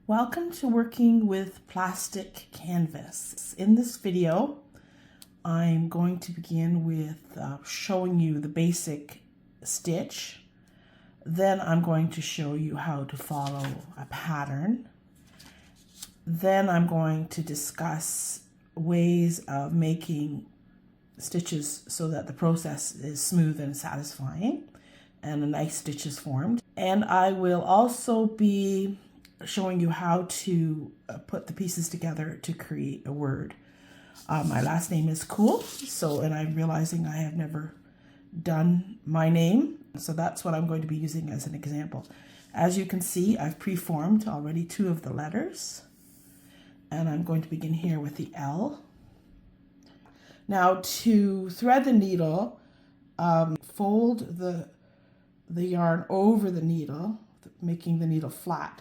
Welcome to working with plastic canvas. In this video, I'm going to begin with showing you the basic stitch. Then I'm going to show you how to follow a pattern. Then I'm going to discuss ways of making stitches so that the process is smooth and satisfying and a nice stitch is formed. And I will also be showing you how to put the pieces together to create a word. My last name is Kool, and I'm realizing I have never done my name, so that's what I'm going to be using as an example. As you can see, I've preformed already 2 of the letters, and I'm going to begin here with the L. Now, to thread the needle, fold the yarn over the needle, making the needle flat.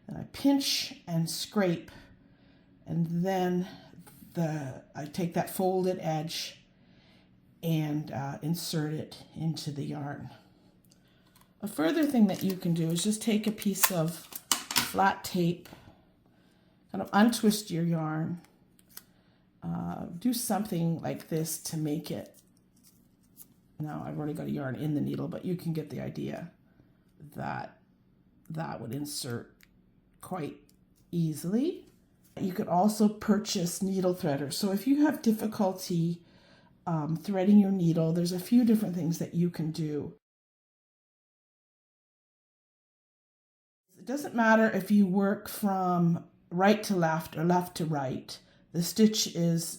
And I pinch and scrape, and then I take that folded edge and insert it into the yarn. A further thing that you can do is just take a piece of flat tape, kind of untwist your yarn, do something like this to make it. Now I've already got a yarn in the needle, but you can get the idea that that would insert quite easily. You could also purchase needle threaders. So if you have difficulty threading your needle, there's a few different things that you can do. It doesn't matter if you work from right to left or left to right. The stitch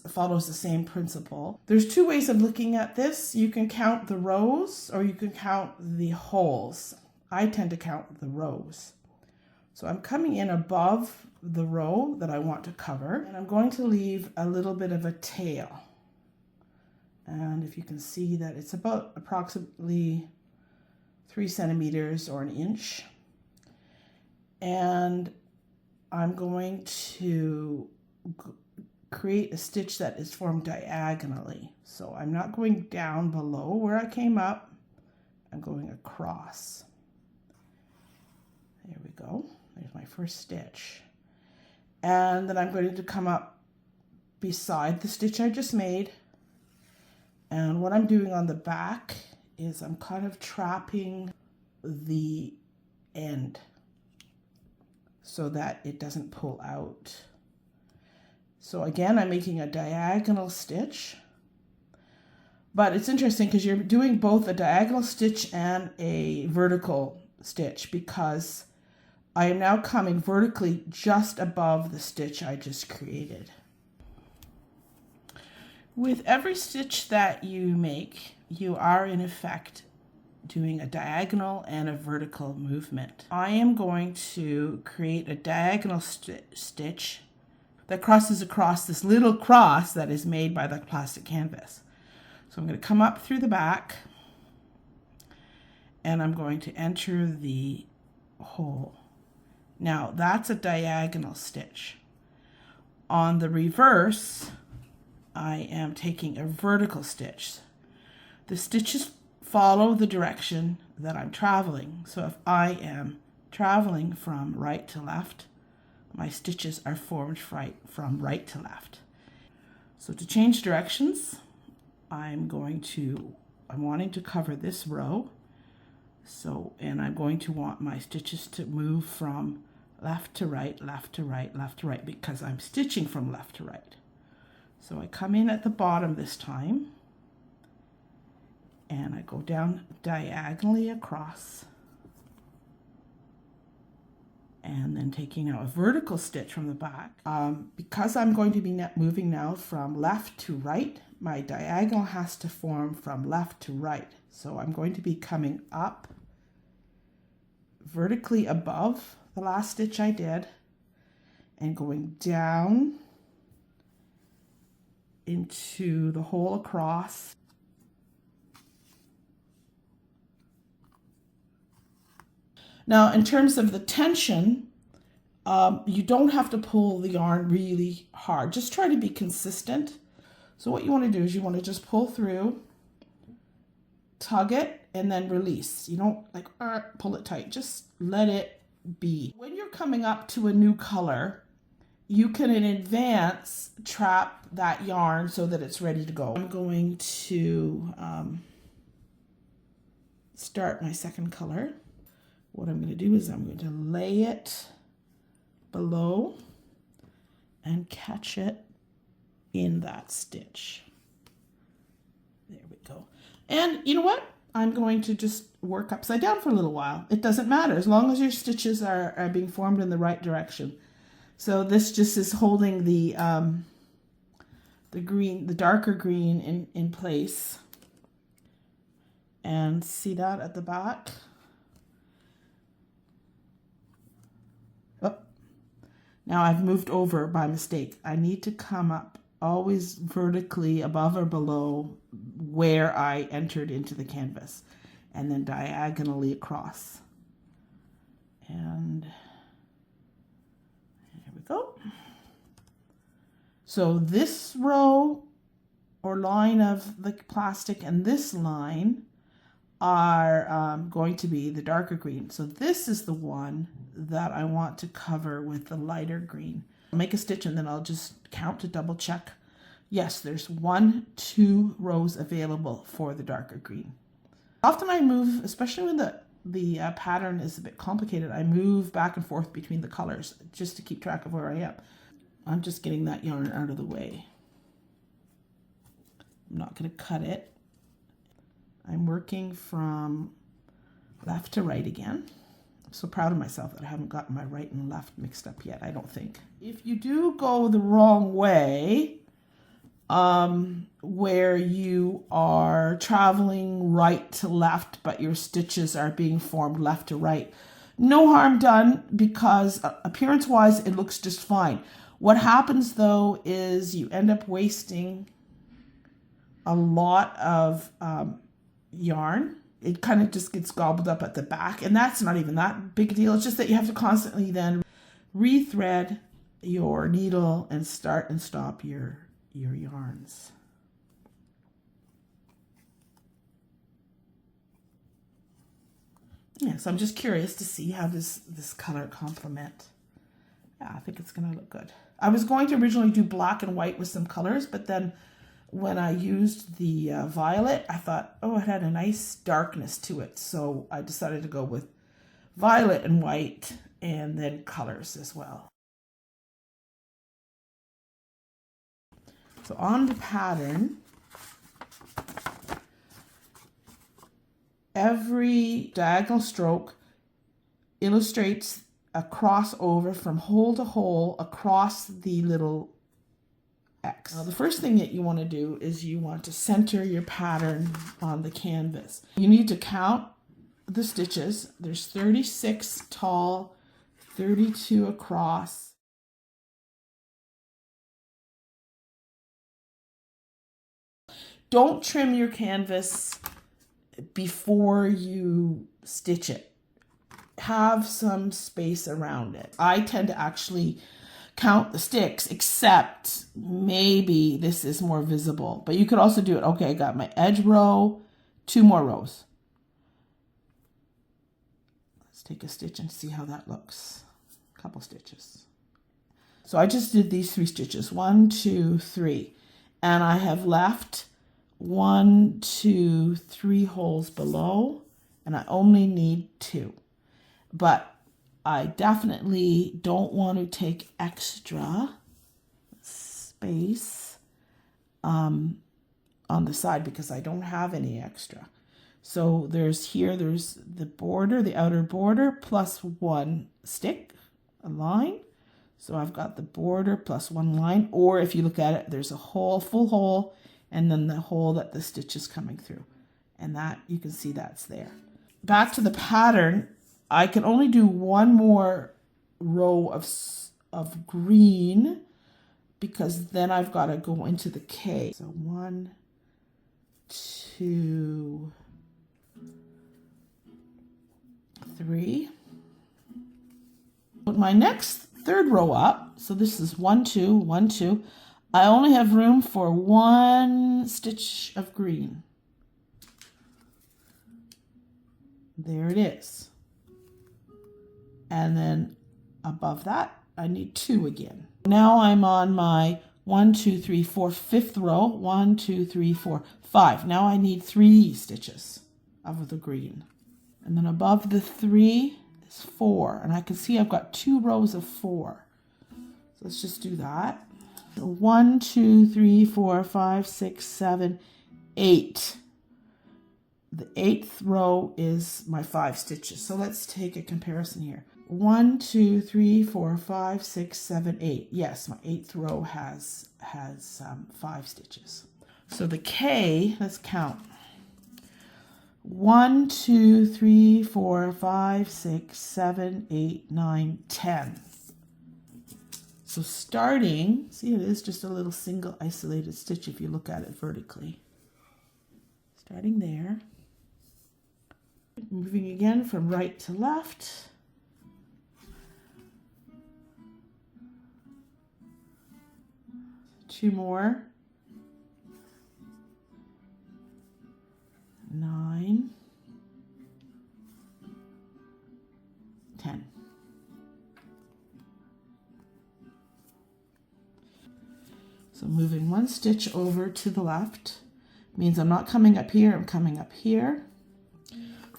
follows the same principle. There's 2 ways of looking at this. You can count the rows or you can count the holes. I tend to count the rows. So I'm coming in above the row that I want to cover, and I'm going to leave a little bit of a tail. And if you can see that it's about approximately 3 centimeters or 1 inch. And I'm going to create a stitch that is formed diagonally. So I'm not going down below where I came up, I'm going across. There we go. There's my first stitch. And then I'm going to come up beside the stitch I just made. And what I'm doing on the back is I'm kind of trapping the end so that it doesn't pull out. So again, I'm making a diagonal stitch. But it's interesting because you're doing both a diagonal stitch and a vertical stitch, because I am now coming vertically just above the stitch I just created. With every stitch that you make, you are in effect doing a diagonal and a vertical movement. I am going to create a diagonal stitch that crosses across this little cross that is made by the plastic canvas. So I'm going to come up through the back, and I'm going to enter the hole. Now that's a diagonal stitch. On the reverse, I am taking a vertical stitch. The stitches follow the direction that I'm traveling. So if I am traveling from right to left, my stitches are formed from right to left. So to change directions, I'm wanting to cover this row. And I'm going to want my stitches to move from left to right, left to right, left to right, because I'm stitching from left to right. So I come in at the bottom this time, and I go down diagonally across, and then taking out a vertical stitch from the back. Because I'm going to be moving now from left to right, my diagonal has to form from left to right. So I'm going to be coming up vertically above the last stitch I did and going down into the hole across. Now, in terms of the tension, you don't have to pull the yarn really hard. Just try to be consistent. So what you want to do is you want to just pull through, tug it, and then release. You don't pull it tight. Just let it be. When you're coming up to a new color, you can in advance trap that yarn so that it's ready to go. I'm going to start my second color. What I'm going to do is I'm going to lay it below and catch it in that stitch. There we go. And you know what? I'm going to just work upside down for a little while. It doesn't matter as long as your stitches are being formed in the right direction. So this just is holding the green, the darker green in place. And see that at the back? Oh, now I've moved over by mistake. I need to come up always vertically above or below where I entered into the canvas, and then diagonally across. And there we go. So this row or line of the plastic and this line are going to be the darker green. So this is the one that I want to cover with the lighter green. I'll make a stitch and then I'll just count to double check. Yes, there's 2 rows available for the darker green. Often I move, especially when the pattern is a bit complicated, I move back and forth between the colors just to keep track of where I am. I'm just getting that yarn out of the way. I'm not going to cut it. I'm working from left to right again. I'm so proud of myself that I haven't gotten my right and left mixed up yet, I don't think. If you do go the wrong way, where you are traveling right to left, but your stitches are being formed left to right, no harm done, because appearance-wise, it looks just fine. What happens, though, is you end up wasting a lot of yarn. It kind of just gets gobbled up at the back, and that's not even that big a deal. It's just that you have to constantly then rethread your needle and start and stop your yarns. Yeah, so I'm just curious to see how this color complement. Yeah, I think it's going to look good. I was going to originally do black and white with some colors, but then when I used the violet, I thought, oh, it had a nice darkness to it. So I decided to go with violet and white and then colors as well. So on the pattern, every diagonal stroke illustrates a crossover from hole to hole across the little X. Now, the first thing that you want to do is you want to center your pattern on the canvas. You need to count the stitches. There's 36 tall, 32 across. Don't trim your canvas before you stitch it. Have some space around it. I tend to actually count the sticks, except maybe this is more visible, but you could also do it. Okay, I got my edge row, 2 more rows. Let's take a stitch and see how that looks. A couple stitches. So I just did these 3 stitches, 1, 2, 3, and I have left 1, 2, 3 holes below, and I only need 2. But I definitely don't want to take extra space on the side because I don't have any extra. So there's the border, the outer border, plus 1 stick, a line. So I've got the border plus 1 line, or if you look at it, there's a hole, full hole, and then the hole that the stitch is coming through. And that, you can see that's there. Back to the pattern, I can only do 1 more row of green because then I've got to go into the K. So 1, 2, 3. Put my next 3rd row up. So this is 1, 2, 1, 2. I only have room for 1 stitch of green. There it is. and then above that I need 2 again. Now I'm on my 1, 2, 3, 4, 5th row. 1, 2, 3, 4, 5. Now I need 3 stitches of the green. And then above the 3 is 4. And I can see I've got 2 rows of 4. So let's just do that. 1, 2, 3, 4, 5, 6, 7, 8. The 8th row is my 5 stitches. So let's take a comparison here. 1, 2, 3, 4, 5, 6, 7, 8. Yes, my 8th row has 5 stitches. So the K, let's count. 1, 2, 3, 4, 5, 6, 7, 8, 9, 10. So starting, see, it is just a little single isolated stitch if you look at it vertically. Starting there. Moving again from right to left. Two more. 9, 10. So moving 1 stitch over to the left means I'm not coming up here, I'm coming up here.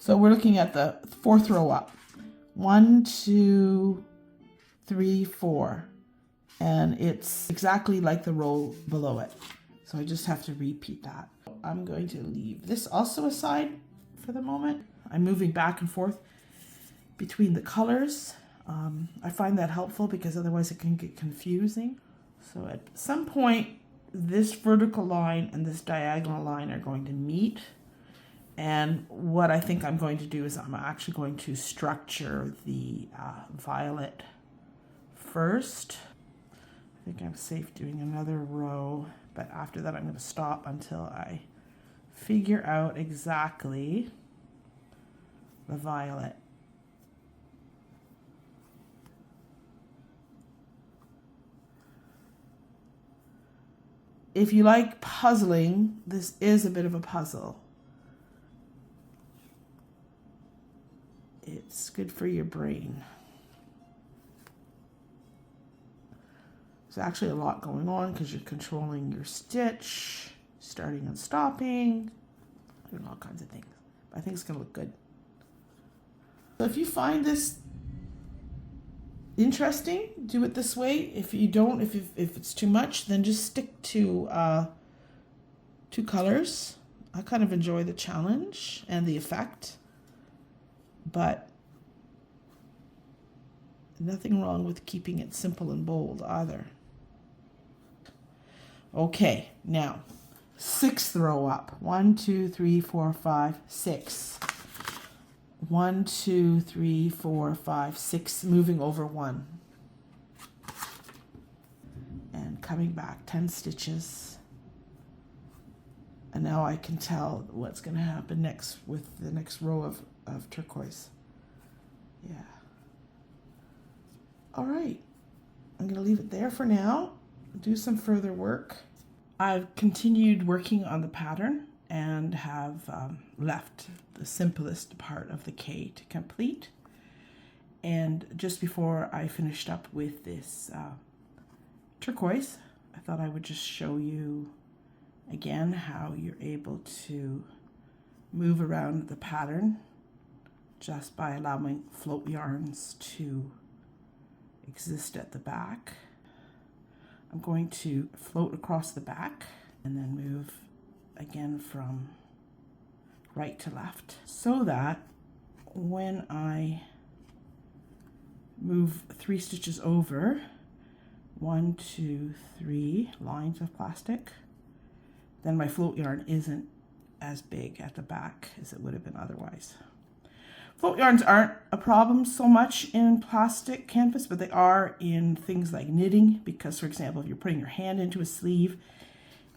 So we're looking at the 4th row up. 1, 2, 3, 4. And it's exactly like the row below it. So I just have to repeat that. I'm going to leave this also aside for the moment. I'm moving back and forth between the colors. I find that helpful because otherwise it can get confusing. So at some point, this vertical line and this diagonal line are going to meet. And what I think I'm going to do is I'm actually going to structure the violet first. I think I'm safe doing another row, but after that I'm going to stop until I figure out exactly the violet. If you like puzzling, this is a bit of a puzzle. It's good for your brain. There's actually a lot going on because you're controlling your stitch, starting and stopping, doing all kinds of things. But I think it's going to look good. So if you find this interesting, do it this way. If you don't, if it's too much, then just stick to 2 colors. I kind of enjoy the challenge and the effect, but nothing wrong with keeping it simple and bold either. Okay, now 6th row up. 1, 2, 3, 4, 5, 6. 1, 2, 3, 4, 5, 6, moving over 1. And coming back 10 stitches. And now I can tell what's going to happen next with the next row of turquoise. Yeah. All right. I'm going to leave it there for now. Do some further work. I've continued working on the pattern and have left the simplest part of the K to complete. And just before I finished up with this turquoise, I thought I would just show you again how you're able to move around the pattern just by allowing float yarns to exist at the back. I'm going to float across the back and then move again from right to left so that when I move 3 stitches over, 1, 2, 3 lines of plastic, then my float yarn isn't as big at the back as it would have been otherwise. Float yarns aren't a problem so much in plastic canvas, but they are in things like knitting, because, for example, if you're putting your hand into a sleeve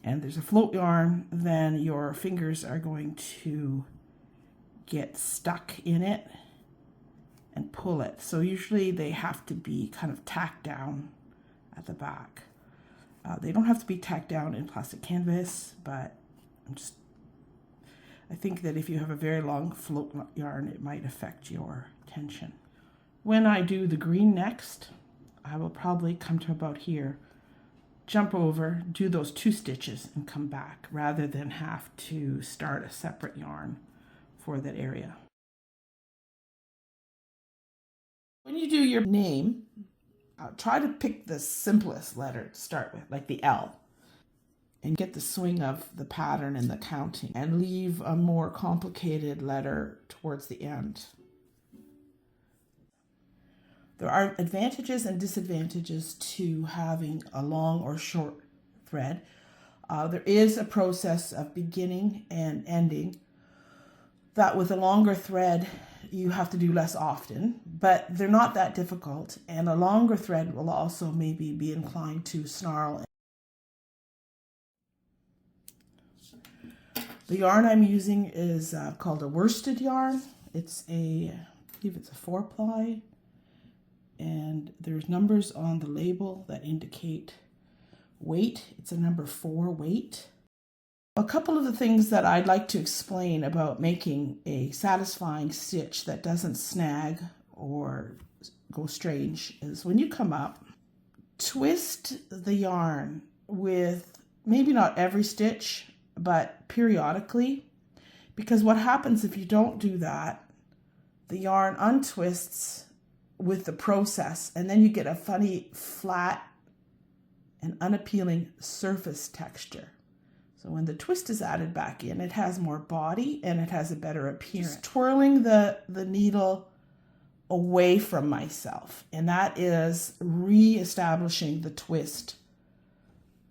and there's a float yarn, then your fingers are going to get stuck in it and pull it. So usually they have to be kind of tacked down at the back. They don't have to be tacked down in plastic canvas, but I think that if you have a very long float yarn, it might affect your tension. When I do the green next, I will probably come to about here, jump over, do those 2 stitches and come back rather than have to start a separate yarn for that area. When you do your name, try to pick the simplest letter to start with, like the L, and get the swing of the pattern and the counting, and leave a more complicated letter towards the end. There are advantages and disadvantages to having a long or short thread. There is a process of beginning and ending that with a longer thread you have to do less often, but they're not that difficult, and a longer thread will also maybe be inclined to snarl. The yarn I'm using is called a worsted yarn. It's I believe it's a 4-ply, and there's numbers on the label that indicate weight. It's a number 4 weight. A couple of the things that I'd like to explain about making a satisfying stitch that doesn't snag or go strange is when you come up, twist the yarn with maybe not every stitch, but periodically, because what happens if you don't do that, the yarn untwists with the process, and then you get a funny flat and unappealing surface texture. So when the twist is added back in, it has more body and it has a better appearance. Just twirling the needle away from myself, and that is re-establishing the twist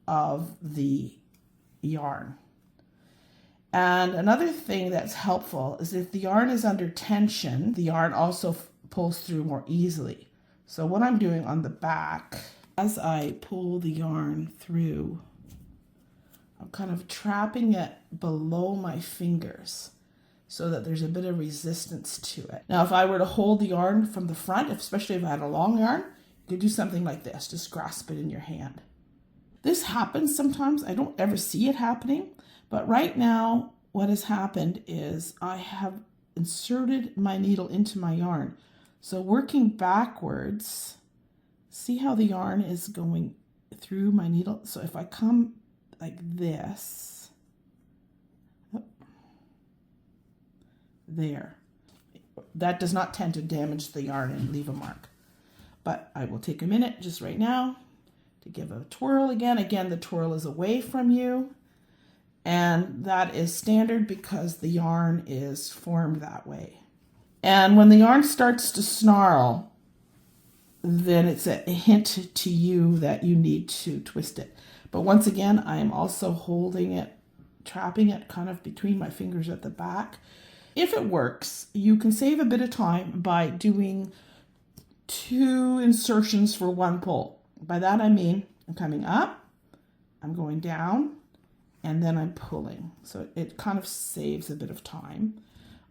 of the yarn. And another thing that's helpful is if the yarn is under tension, the yarn also pulls through more easily. So what I'm doing on the back, as I pull the yarn through, I'm kind of trapping it below my fingers so that there's a bit of resistance to it. Now, if I were to hold the yarn from the front, especially if I had a long yarn, you could do something like this, just grasp it in your hand. This happens sometimes. I don't ever see it happening, but right now what has happened is I have inserted my needle into my yarn. So working backwards, see how the yarn is going through my needle? So if I come like this, there, that does not tend to damage the yarn and leave a mark. But I will take a minute just right now to give a twirl again. Again, the twirl is away from you, and that is standard because the yarn is formed that way. And when the yarn starts to snarl, then it's a hint to you that you need to twist it. But once again, I am also holding it, trapping it kind of between my fingers at the back. If it works, you can save a bit of time by doing 2 insertions for 1 pull. By that I mean I'm coming up, I'm going down, and then I'm pulling. So it kind of saves a bit of time.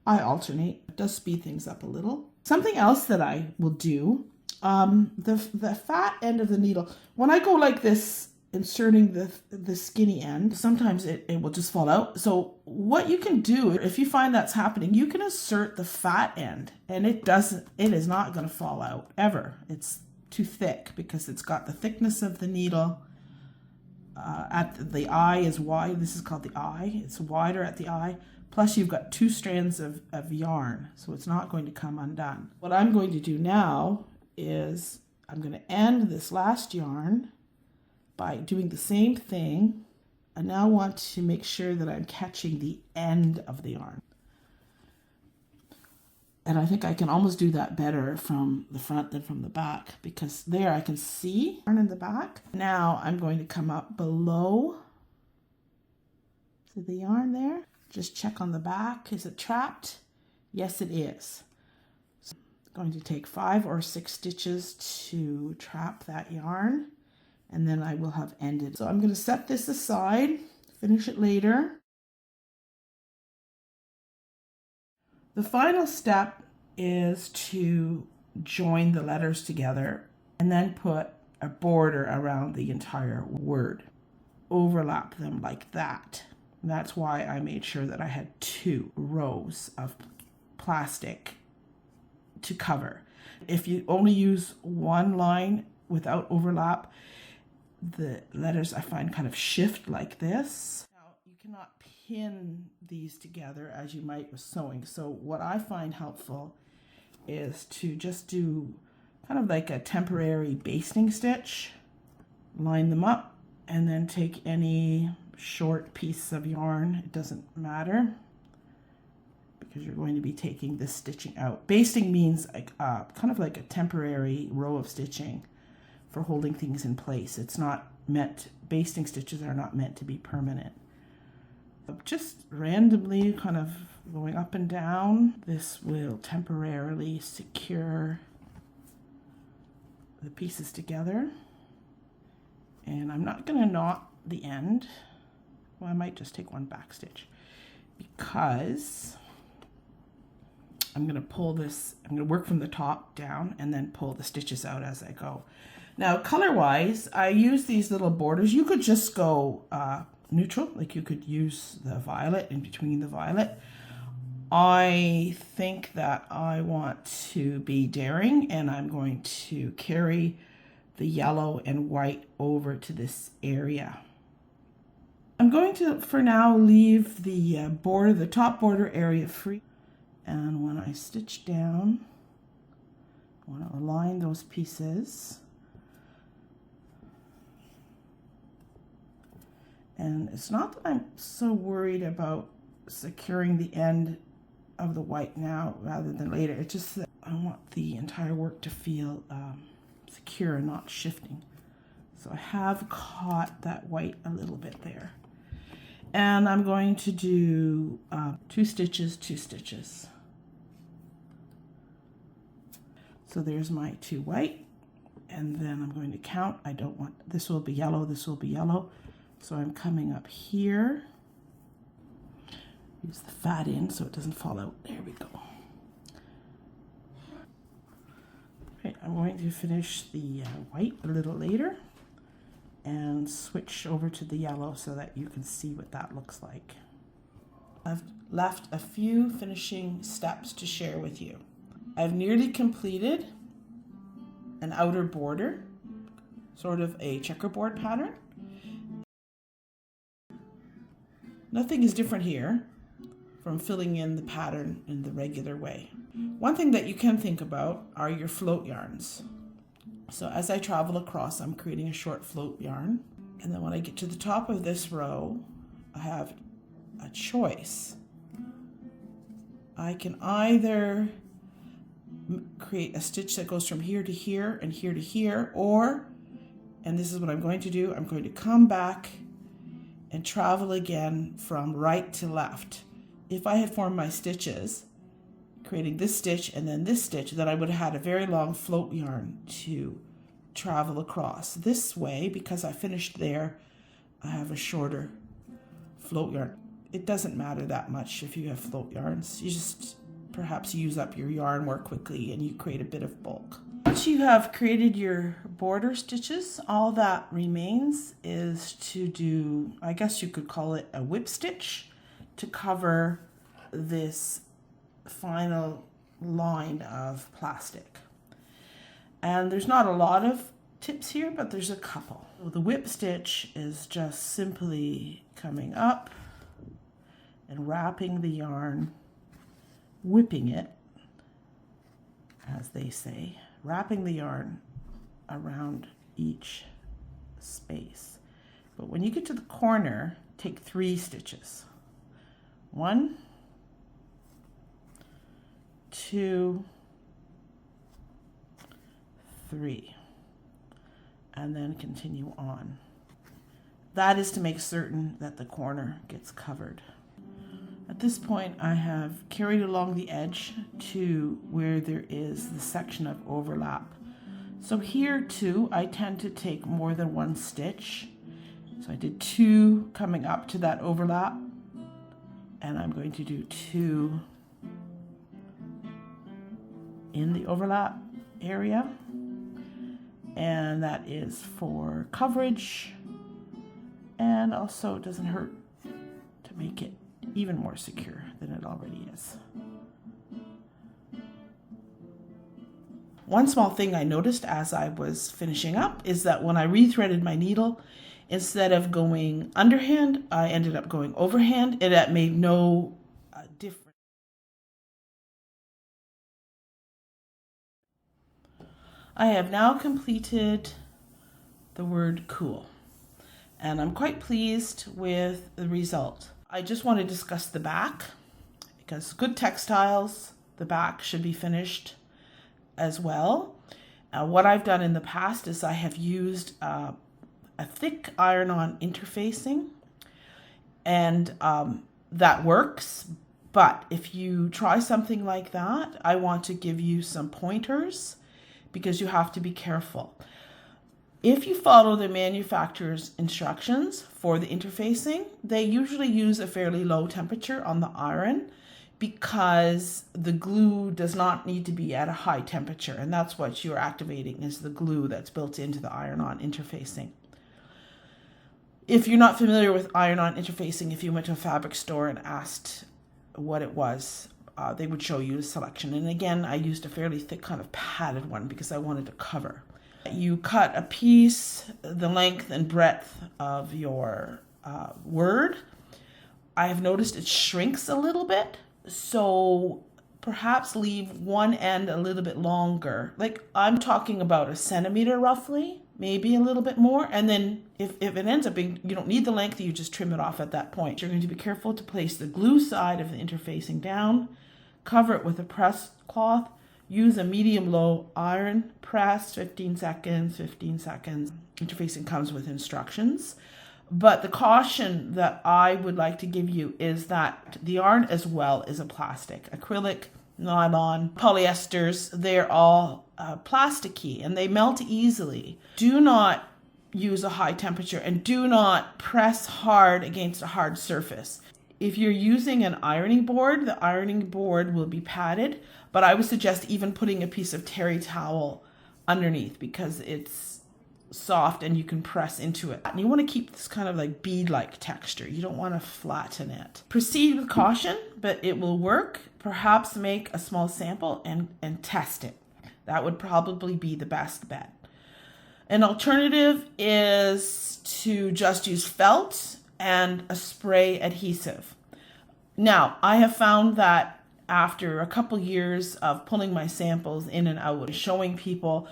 I alternate. It does speed things up a little. Something else that I will do, the fat end of the needle, when I go like this, inserting the skinny end, sometimes it will just fall out. So what you can do, if you find that's happening, you can insert the fat end, and it is not going to fall out ever. It's too thick because it's got the thickness of the needle. At the eye is wide. This is called the eye. It's wider at the eye. Plus you've got 2 strands of yarn, so it's not going to come undone. What I'm going to do now is I'm going to end this last yarn by doing the same thing. I now want to make sure that I'm catching the end of the yarn. And I think I can almost do that better from the front than from the back, because there I can see yarn in the back. Now I'm going to come up below. See the yarn there? Just check on the back. Is it trapped? Yes, it is. So I'm going to take 5 or 6 stitches to trap that yarn, and then I will have ended. So I'm going to set this aside, finish it later. The final step is to join the letters together and then put a border around the entire word. Overlap them like that. That's why I made sure that I had 2 rows of plastic to cover. If you only use one line without overlap, the letters I find kind of shift like this. Now, you cannot pin these together as you might with sewing. So what I find helpful is to just do kind of like a temporary basting stitch, line them up, and then take any short piece of yarn, it doesn't matter, because you're going to be taking this stitching out. Basting means like kind of like a temporary row of stitching for holding things in place. It's not meant, basting stitches are not meant to be permanent. Just randomly kind of going up and down, this will temporarily secure the pieces together. And I'm not going to knot the end. Well, I might just take one back stitch because I'm going to pull this, I'm going to work from the top down and then pull the stitches out as I go. Now, color-wise, I use these little borders. You could just go neutral, like you could use the violet in between the violet. I think that I want to be daring, and I'm going to carry the yellow and white over to this area. I'm going to, for now, leave the border, the top border area free. And when I stitch down, I want to align those pieces. And it's not that I'm so worried about securing the end of the white now rather than later. It's just that I want the entire work to feel secure and not shifting. So I have caught that white a little bit there. And I'm going to do 2 stitches, 2 stitches. So there's my 2 white, and then I'm going to count. I don't want, this will be yellow, this will be yellow. So I'm coming up here. Use the fat end so it doesn't fall out. There we go. Okay, I'm going to finish the white a little later and switch over to the yellow so that you can see what that looks like. I've left a few finishing steps to share with you. I've nearly completed an outer border, sort of a checkerboard pattern. Nothing is different here from filling in the pattern in the regular way. One thing that you can think about are your float yarns. So as I travel across, I'm creating a short float yarn. And then when I get to the top of this row, I have a choice. I can either create a stitch that goes from here to here and here to here, or, and this is what I'm going to do, I'm going to come back and travel again from right to left. If I had formed my stitches, creating this stitch and then this stitch, then I would have had a very long float yarn to travel across. This way, because I finished there, I have a shorter float yarn. It doesn't matter that much if you have float yarns. You just perhaps use up your yarn more quickly and you create a bit of bulk. Once you have created your border stitches, all that remains is to do, I guess you could call it a whip stitch, to cover this final line of plastic. And there's not a lot of tips here, but there's a couple. So the whip stitch is just simply coming up and wrapping the yarn, whipping it, as they say, wrapping the yarn around each space. But when you get to the corner, take 3 stitches. 1, 2, 3, and then continue on. That is to make certain that the corner gets covered. At this point, I have carried along the edge to where there is the section of overlap. So here too, I tend to take more than 1 stitch. So I did 2 coming up to that overlap, and I'm going to do 2 in the overlap area. And that is for coverage, and also it doesn't hurt to make it even more secure than it already is. One small thing I noticed as I was finishing up is that when I rethreaded my needle, instead of going underhand, I ended up going overhand, and that made no difference. I have now completed the word cool, and I'm quite pleased with the result. I just want to discuss the back, because good textiles, the back should be finished as well. What I've done in the past is I have used a thick iron-on interfacing, and that works. But if you try something like that, I want to give you some pointers because you have to be careful. If you follow the manufacturer's instructions for the interfacing, they usually use a fairly low temperature on the iron because the glue does not need to be at a high temperature, and that's what you're activating is the glue that's built into the iron-on interfacing. If you're not familiar with iron-on interfacing, if you went to a fabric store and asked what it was, they would show you a selection. And again, I used a fairly thick kind of padded one because I wanted to cover. You cut a piece the length and breadth of your word. I have noticed it shrinks a little bit, so perhaps leave one end a little bit longer. Like I'm talking about 1 centimeter roughly, maybe a little bit more. And then if it ends up being, you don't need the length, you just trim it off at that point. You're going to be careful to place the glue side of the interfacing down, cover it with a press cloth, use a medium-low iron press, 15 seconds. Interfacing comes with instructions. But the caution that I would like to give you is that the yarn as well is a plastic. Acrylic, nylon, polyesters, they're all plasticky and they melt easily. Do not use a high temperature and do not press hard against a hard surface. If you're using an ironing board, the ironing board will be padded, but I would suggest even putting a piece of terry towel underneath because it's soft and you can press into it. And you want to keep this kind of like bead-like texture. You don't want to flatten it. Proceed with caution, but it will work. Perhaps make a small sample and test it. That would probably be the best bet. An alternative is to just use felt and a spray adhesive. Now, I have found that after a couple years of pulling my samples in and out, showing people,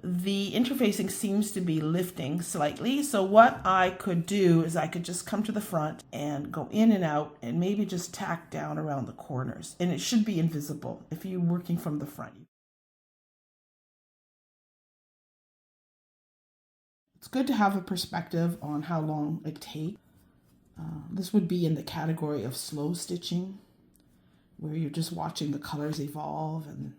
the interfacing seems to be lifting slightly. So what I could do is I could just come to the front and go in and out and maybe just tack down around the corners. And it should be invisible if you're working from the front. It's good to have a perspective on how long it takes. This would be in the category of slow stitching, where you're just watching the colors evolve, and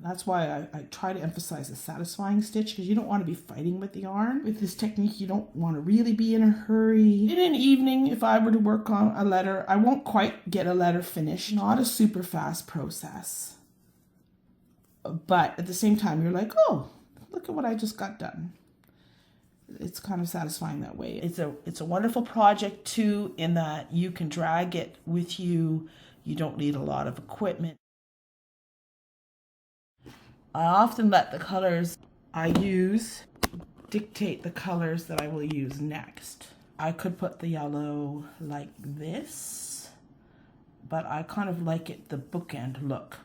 that's why I try to emphasize a satisfying stitch, because you don't want to be fighting with the yarn. With this technique, you don't want to really be in a hurry. In an evening, if I were to work on a letter, I won't quite get a letter finished. Not a super fast process. But at the same time, you're like, oh, look at what I just got done. It's kind of satisfying that way. It's a wonderful project too, in that you can drag it with you. You don't need a lot of equipment. I often let the colors I use dictate the colors that I will use next. I could put the yellow like this, but I kind of like it the bookend look.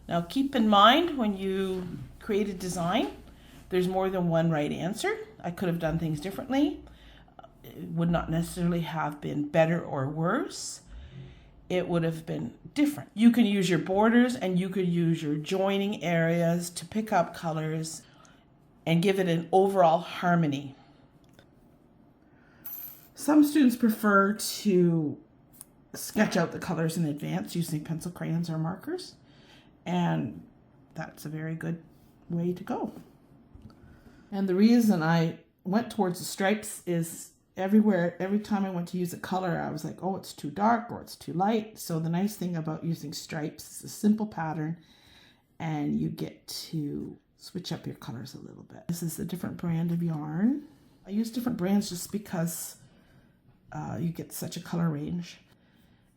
Now keep in mind when you create a design, there's more than one right answer. I could have done things differently. It would not necessarily have been better or worse. It would have been different. You can use your borders and you could use your joining areas to pick up colors and give it an overall harmony. Some students prefer to sketch out the colors in advance using pencil crayons or markers, and that's a very good way to go. And the reason I went towards the stripes is every time I went to use a color, I was like, oh, it's too dark or it's too light. So the nice thing about using stripes is a simple pattern and you get to switch up your colors a little bit. This is a different brand of yarn. I use different brands just because you get such a color range.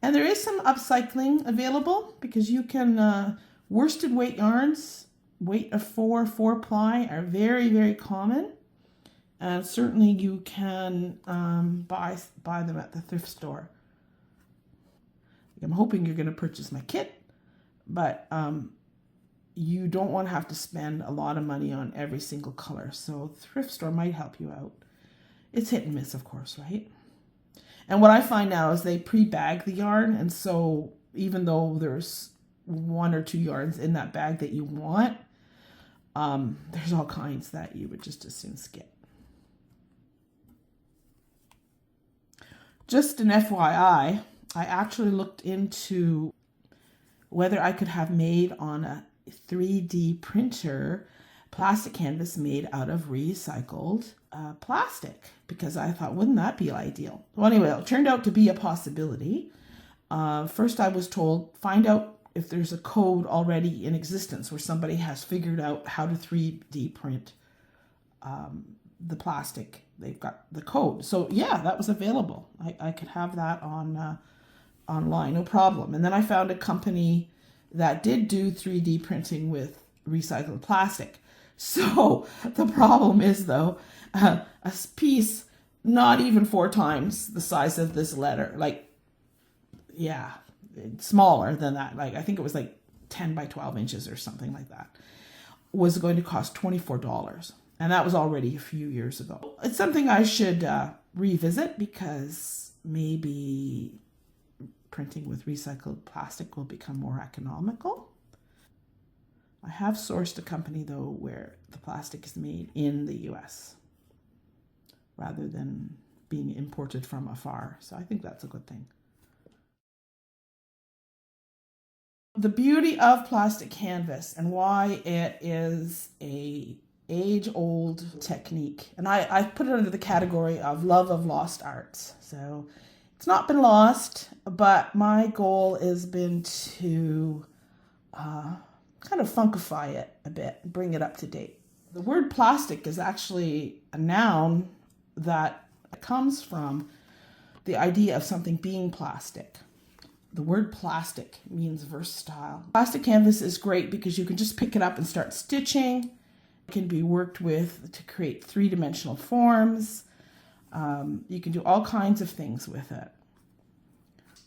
And there is some upcycling available because you can, worsted weight yarns weight of 4 ply are very, very common. And certainly you can buy them at the thrift store. I'm hoping you're going to purchase my kit, but you don't want to have to spend a lot of money on every single color. So thrift store might help you out. It's hit and miss, of course, right? And what I find now is they pre-bag the yarn. And so even though there's 1 or 2 yarns in that bag that you want, there's all kinds that you would just as soon skip. Just an FYI, I actually looked into whether I could have made on a 3D printer plastic canvas made out of recycled plastic, because I thought, wouldn't that be ideal? Well, anyway, it turned out to be a possibility. First I was told, find out if there's a code already in existence where somebody has figured out how to 3D print the plastic. They've got the code. So yeah, that was available. I could have that on online, no problem. And then I found a company that did do 3D printing with recycled plastic. So the problem is though, a piece not even 4 times the size of this letter, like, yeah, smaller than that. Like, I think it was like 10 by 12 inches or something like that, was going to cost $24. And that was already a few years ago. It's something I should revisit, because maybe printing with recycled plastic will become more economical. I have sourced a company, though, where the plastic is made in the US rather than being imported from afar. So I think that's a good thing. The beauty of plastic canvas and why it is a age-old technique, and I put it under the category of love of lost arts. So it's not been lost, but my goal has been to kind of funkify it a bit, bring it up to date. The word plastic is actually a noun that comes from the idea of something being plastic. The word plastic means versatile. Plastic canvas is great because you can just pick it up and start stitching. It can be worked with to create 3-dimensional forms. You can do all kinds of things with it.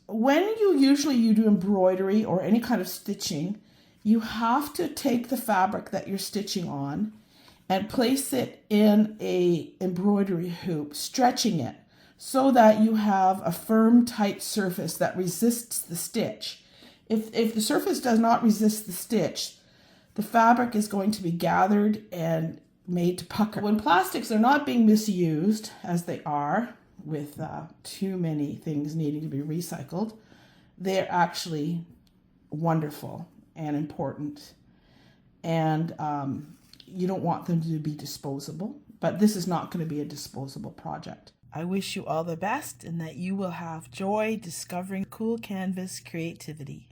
When you do embroidery or any kind of stitching, you have to take the fabric that you're stitching on and place it in a embroidery hoop, stretching it so that you have a firm, tight surface that resists the stitch. If the surface does not resist the stitch, the fabric is going to be gathered and made to pucker. When plastics are not being misused, as they are with too many things needing to be recycled, they're actually wonderful and important. And you don't want them to be disposable, but this is not going to be a disposable project. I wish you all the best and that you will have joy discovering Kool Kanvas creativity.